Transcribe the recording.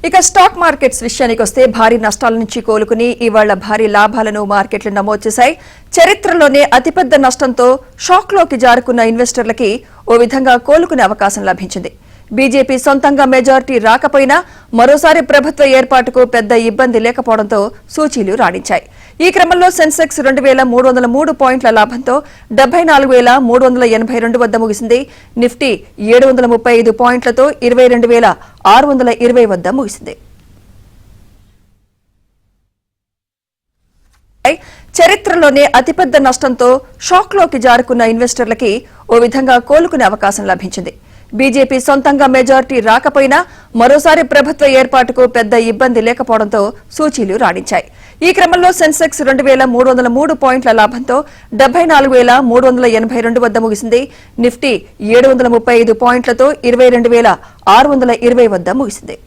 ఇక stock markets విషయానికి వస్తే భారీ నష్టాల నుంచి కోలుకుని ఇవాళ భారీ లాభాలను మార్కెట్లు నమోదు చేశాయి. చరిత్రలోనే అతిపెద్ద నష్టంతో షాక్లోకి జారుకున్న ఇన్వెస్టర్లకి ఓ విధంగా కోలుకునే అవకాశం లభించింది. బీజేపీ సొంతంగా మెజారిటీ రాకపోయినా మరోసారి ప్రభుత్వ ఏర్పాటుకు పెద్ద ఇబ్బంది లేకపోవడంతో సూచీలు రాణించాయి. ఈ క్రమంలో సెన్సెక్స్ 2303 పాయింట్ల లాభంతో 74,382 వద్ద ముగిసింది. నిఫ్టీ 735 పాయింట్లతో 22,620 వద్ద ముగిసింది. చరిత్రలోనే అతిపెద్ద నష్టంతో షాక్లోకి జారుకున్న ఇన్వెస్టర్లకి ఓ విధంగా కోలుకునే అవకాశం లభించింది. బీజేపీ సొంతంగా మెజారిటీ రాకపోయినా మరోసారి ప్రభుత్వ ఏర్పాటుకు పెద్ద ఇబ్బంది లేకపోవడంతో సూచీలు రాణించాయి. ఈ క్రమంలో సెన్సెక్స్ 2303 పాయింట్ల లాభంతో 74,382 వద్ద ముగిసింది. నిఫ్టీ 735 పాయింట్లతో 22,620 వద్ద ముగిసింది.